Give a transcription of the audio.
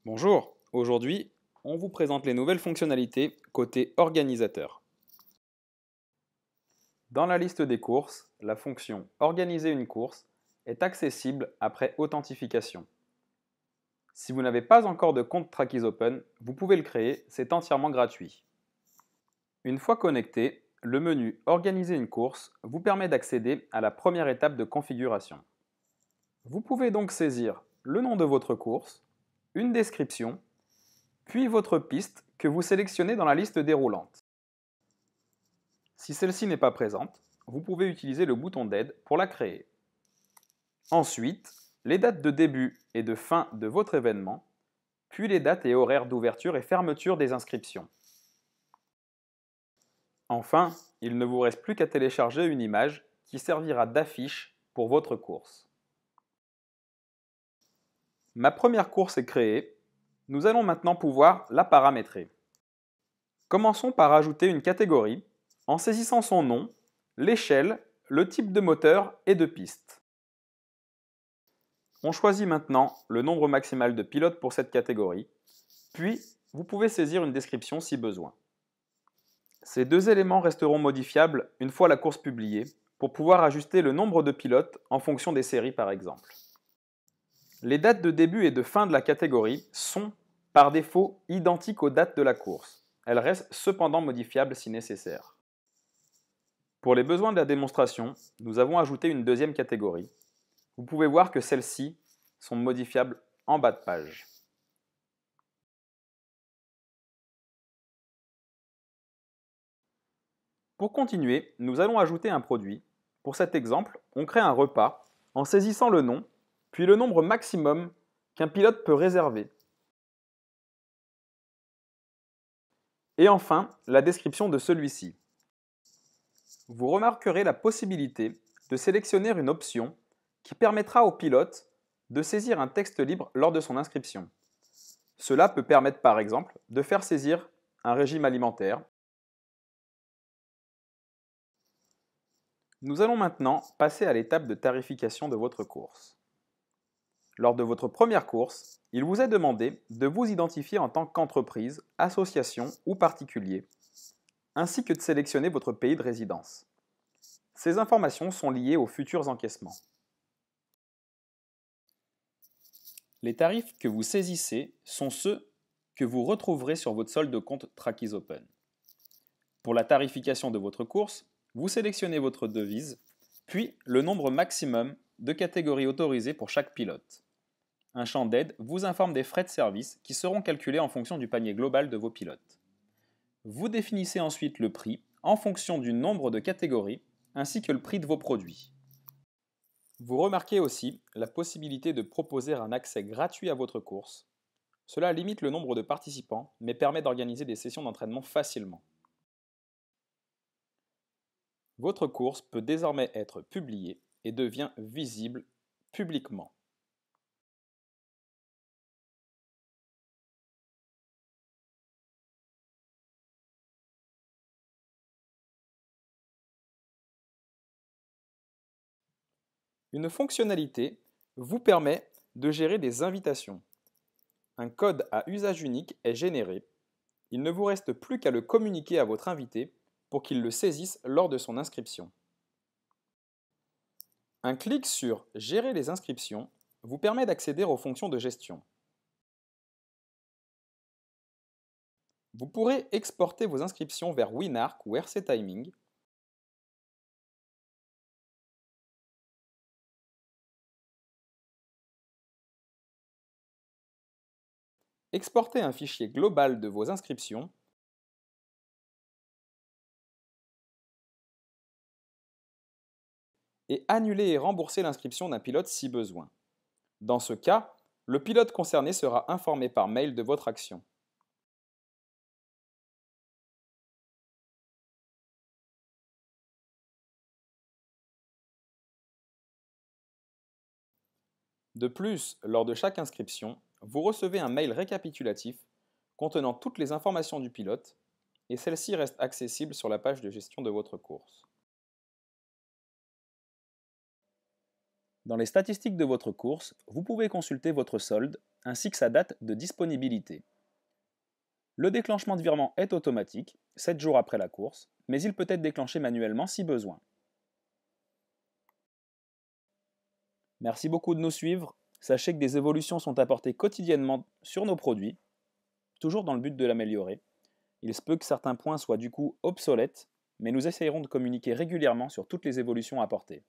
Bonjour, aujourd'hui, on vous présente les nouvelles fonctionnalités côté organisateur. Dans la liste des courses, la fonction Organiser une course est accessible après authentification. Si vous n'avez pas encore de compte Trackies Open, vous pouvez le créer, c'est entièrement gratuit. Une fois connecté, le menu Organiser une course vous permet d'accéder à la première étape de configuration. Vous pouvez donc saisir le nom de votre course, une description, puis votre piste que vous sélectionnez dans la liste déroulante. Si celle-ci n'est pas présente, vous pouvez utiliser le bouton d'aide pour la créer. Ensuite, les dates de début et de fin de votre événement, puis les dates et horaires d'ouverture et fermeture des inscriptions. Enfin, il ne vous reste plus qu'à télécharger une image qui servira d'affiche pour votre course. Ma première course est créée. Nous allons maintenant pouvoir la paramétrer. Commençons par ajouter une catégorie en saisissant son nom, l'échelle, le type de moteur et de piste. On choisit maintenant le nombre maximal de pilotes pour cette catégorie, puis vous pouvez saisir une description si besoin. Ces deux éléments resteront modifiables une fois la course publiée pour pouvoir ajuster le nombre de pilotes en fonction des séries par exemple. Les dates de début et de fin de la catégorie sont, par défaut, identiques aux dates de la course. Elles restent cependant modifiables si nécessaire. Pour les besoins de la démonstration, nous avons ajouté une deuxième catégorie. Vous pouvez voir que celles-ci sont modifiables en bas de page. Pour continuer, nous allons ajouter un produit. Pour cet exemple, on crée un repas en saisissant le nom, puis le nombre maximum qu'un pilote peut réserver. Et enfin, la description de celui-ci. Vous remarquerez la possibilité de sélectionner une option qui permettra au pilote de saisir un texte libre lors de son inscription. Cela peut permettre par exemple de faire saisir un régime alimentaire. Nous allons maintenant passer à l'étape de tarification de votre course. Lors de votre première course, il vous est demandé de vous identifier en tant qu'entreprise, association ou particulier, ainsi que de sélectionner votre pays de résidence. Ces informations sont liées aux futurs encaissements. Les tarifs que vous saisissez sont ceux que vous retrouverez sur votre solde de compte Trackies Open. Pour la tarification de votre course, vous sélectionnez votre devise, puis le nombre maximum de catégories autorisées pour chaque pilote. Un champ d'aide vous informe des frais de service qui seront calculés en fonction du panier global de vos pilotes. Vous définissez ensuite le prix en fonction du nombre de catégories ainsi que le prix de vos produits. Vous remarquez aussi la possibilité de proposer un accès gratuit à votre course. Cela limite le nombre de participants mais permet d'organiser des sessions d'entraînement facilement. Votre course peut désormais être publiée et devient visible publiquement. Une fonctionnalité vous permet de gérer des invitations. Un code à usage unique est généré. Il ne vous reste plus qu'à le communiquer à votre invité pour qu'il le saisisse lors de son inscription. Un clic sur Gérer les inscriptions vous permet d'accéder aux fonctions de gestion. Vous pourrez exporter vos inscriptions vers Winark ou RC Timing. Exporter un fichier global de vos inscriptions et annuler et rembourser l'inscription d'un pilote si besoin. Dans ce cas, le pilote concerné sera informé par mail de votre action. De plus, lors de chaque inscription, vous recevez un mail récapitulatif contenant toutes les informations du pilote et celles-ci restent accessibles sur la page de gestion de votre course. Dans les statistiques de votre course, vous pouvez consulter votre solde ainsi que sa date de disponibilité. Le déclenchement de virement est automatique, 7 jours après la course, mais il peut être déclenché manuellement si besoin. Merci beaucoup de nous suivre. Sachez que des évolutions sont apportées quotidiennement sur nos produits, toujours dans le but de l'améliorer. Il se peut que certains points soient du coup obsolètes, mais nous essayerons de communiquer régulièrement sur toutes les évolutions apportées.